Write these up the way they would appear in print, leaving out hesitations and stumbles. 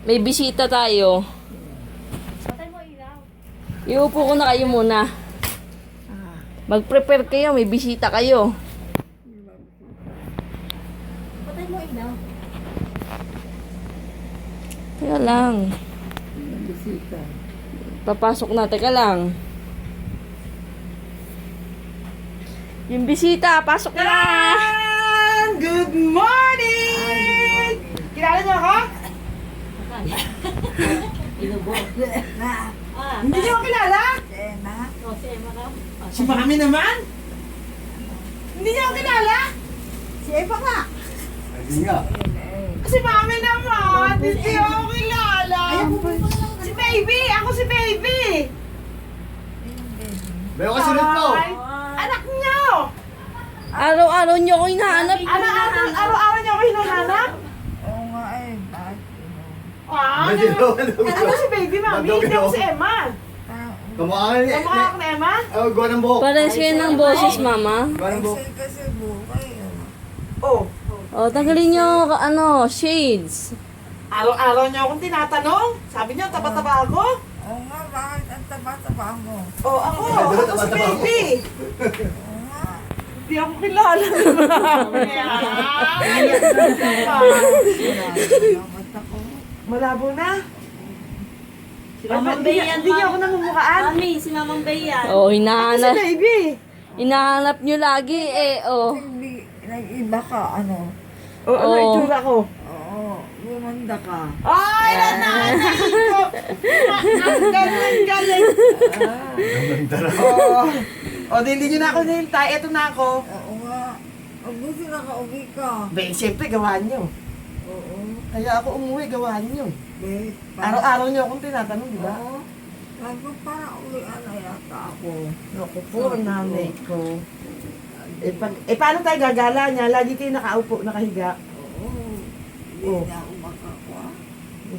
May bisita tayo. Patay mo ilaw. Iupo ko na kayo muna. Mag-prepare kayo, may bisita kayo. Patay mo ilaw. Teka lang. Bisita. Papasok na, teka lang. Yung bisita, pasok na! Good morning! Kilala niyo ako? Hindi niyo ako kilala? Si Mami naman? Hindi niyo ako kilala? Si Eva nga. Hindi nga. Si Mami naman! Hindi niyo ako kilala! Si Baby! Ako si Baby! Meron kasi ulit po. Ay, anak niyo! Araw-araw nyo ako hinahanap. Araw-araw niyo ako hinahanap? Oo nga eh, bakit? Ah, Hindi ano? ako. Ano si Baby, Mami? Hindi ako si Emma. Kamuha ni. Kamukha ako ni Emma? Oh, gawa ng buhok. Pares kayo ng boses, mama. Gawa ng buhok. Kasi buhay. Oh. O, tanggalin nyo, shades. Araw-araw niyo akong tinatanong. Sabi niyo, taba-taba ako. Oo nga, bakit ang taba-taba mo? Oh, ako si Baby. Oo nga. Hindi ako kilala. Salamat ako. Malabo na. Si Mamang Bay yan, Hindi niyo ako namumukhaan. Mami, si Mamang Bay yan. O, Si hinahanap. Baby. Hinahanap nyo lagi, Hindi, nag-iba ka, ano? Oh, ano Oh. itsura ko? Oo, bumanda ka. Ay, nanay ko! Ang galing! Oh, di hindi niyo na ako nilintay. Eto na ako. Oo nga. Ang buti nakauwi ka. Be, siyempre gawahan niyo. Oo. Kaya ako umuwi, gawahan niyo. Babe, Araw-araw niyo akong tinatanong, di ba? Oo. Sabi ko, parang uwian na yata ako. Naku po, ang nanay ko. Paano tayo gagala niya? Lagi kayo nakaupo, nakahiga. Oo. Hindi Oh. na ako makakuha.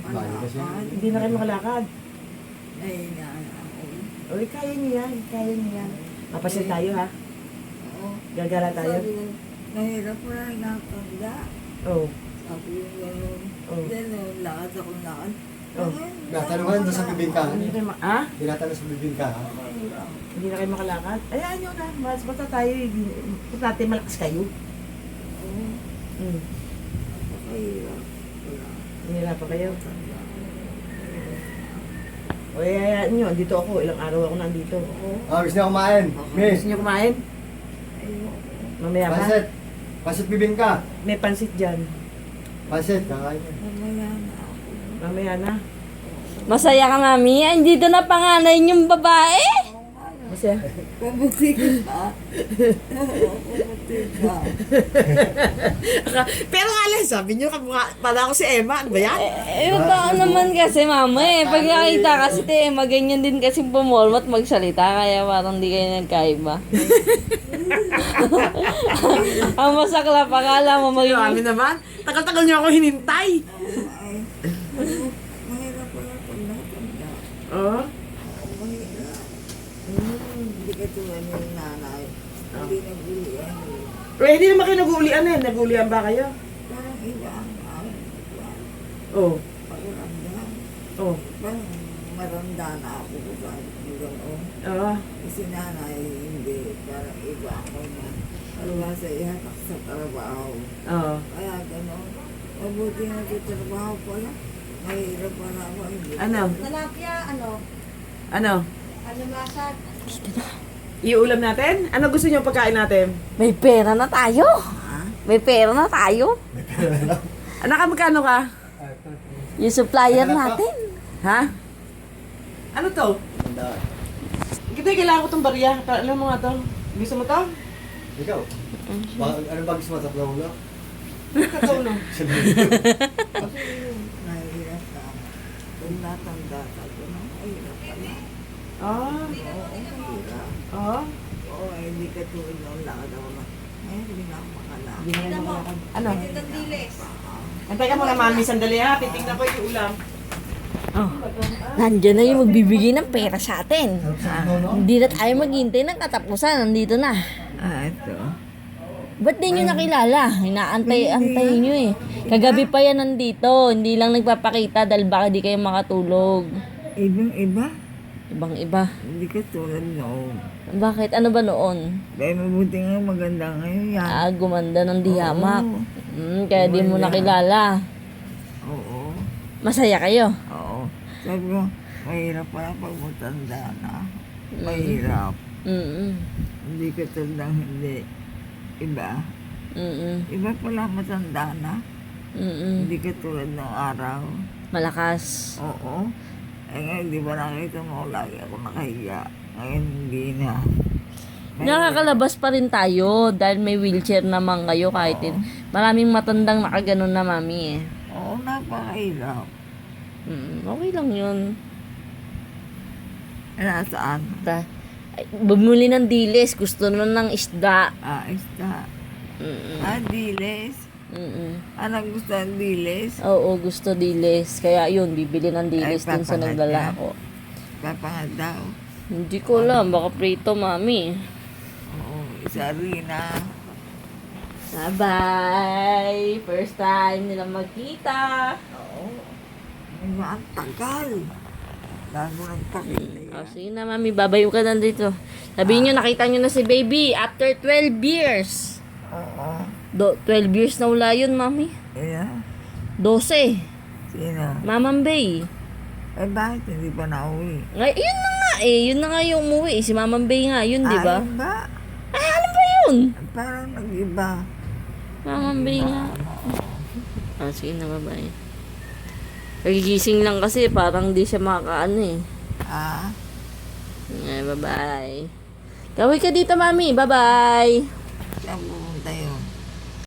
Bali kasi. Hindi na kayo makalakad. Nahinaan ako. Uy, kaya niyo yan. Kaya niyo yan. Mapasyal tayo, ha? Oo. Gagala tayo. Sabi ko, nahirap mo na nakakanda. Oh. Sabi ko gano'n. Oh. Gano'n, lakad ako lakad. Oh. Natanungan doon sa bibingka. Hindi kayo ha? Tinatanong sa bibingka. Hindi na kayo makalakad? Ayan nyo na. Mas basta tayo. Kung natin malakas kayo. Oo. Hmm. Mahirap. Wala. Hinira pa kayo. O hayaan nyo. Dito ako. Ilang araw ako nandito. Gusto niya kumain. Miss. Gusto nyo kumain? Ayoko. Mamaya pa. Pansit. Pansit bibingka. May pansit dyan. Pansit. Kakain niya. Mamaya na ako. Mamaya na. Masaya ka, mami. Ay, dito na panganay yung babae. Masaya. Pabuti ka. Pabuti ka. Pero alas, sabi nyo, para ako si Emma. Ano ba yan? Totoo naman kasi, mama eh. Pag nakita kasi si Emma, ganyan din kasi pumulot magsalita. Kaya parang di kayo nagkaiba. Ang masakla, pakala mo Kami magiging... naman. Tagal-tagal nyo ako hinintay. Ay. Mahirap pala pag nakatanda. Oo. Mahirap. Hindi ka tulad ng nanay. Hindi nagulian. Pero hindi naman kayo nag-uulian eh. Nag-uulian ba kayo? Parang iba ang amin. Oo. Pakiramdam. Oo. Parang maranda na ako kahit gano'n. Oo. Si nanay hindi. Parang iba ako na. Parang sa ihatak sa trabaho. Oo. Kaya gano'n. Mabuti na trabaho pala. Mahirap pala ako. Hindi. Ano? Talapia, ano? Ano? Alimasag. Iulam natin? Ano gusto niyo pagkain natin? May pera na tayo. May pera na tayo. Anak ka, magkano ka? Yung supplier natin. Ha? Ano to? Kita kailangan ko tong barya. Alam mo nga to. Gusto mo to? Ikaw. Ano ba gusto mo? Tatlo ulo? Katulong. Mahirap ka. Kung natanda ka, gano'n. Mahirap pala. Ah. Oo, mahirap. Oo. Oo, hindi ka tulad noon lakad ako na. Ngayon, hindi na ako makalakad. Hindi na kayo makalakad. Ano? Itong dilis. Antay ka muna, mami. Sandali ha. Titignan ko yung ulam. Oh. Nandiyan na yung magbibigay ng pera sa atin. Sarap sa no? Hindi na tayo maghintay ng katapusan. Nandito na. Ito. Ba't di nyo nakilala? Inaantay nyo eh. Kagabi pa yan nandito. Hindi lang nagpapakita dahil baka di kayo makatulog. Ibang-iba. Ibang iba. Hindi ka tulad noon. Bakit? Ano ba noon? Dahil mabuti nga maganda ngayon yan. Gumanda ng dihamak. Oo. Kaya di mo nakilala. Oo. Masaya kayo? Oo. Sabi ko, mahirap pala pag matanda na. Mahirap. Hindi ka tandang hindi. Iba. Iba pala matanda na. Hindi ka tulad ng araw. Malakas. Oo. Eh ngayon, di ba nakita mo, lagi ako nakahiya. Ngayon, hindi na. Nakakalabas pa rin tayo dahil may wheelchair naman kayo kahit maraming matandang nakaganon na mami eh. Oo, napakahirap. Okay lang yun. Nasaan? Bumuli ng dilis, gusto nun ng isda. Isda. Diles. Anong gusto ng diles? Oo, gusto dilis. Kaya yun, bibili ng dilis Ay, din sa papangad nagdala niya. ko. Papangad daw. Hindi ko alam, baka prito mami. Oo, isa rin na. Bye-bye! First time nila magkita. Oo. Ang tagal. Lalo nagpakita yan. Sige na mami, babayo ka na dito. Sabihin nyo, nakita nyo na si baby after 12 years. Oo. 12 years na wala yun, mami. Yeah. 12. Sino? Mamang Bay. Bakit hindi pa nauwi? Yun na nga eh. Yun na nga yung umuwi. Si Mamang Bay nga yun, di ba? Ayun ba? Ay, alam ba yun? Parang nag-iba. Mamang Bay nga. Sige na, bye-bye. Pagigising lang kasi, parang di siya makakaano eh. Bye-bye. Kaway ka dito, mami. Bye-bye. Sabi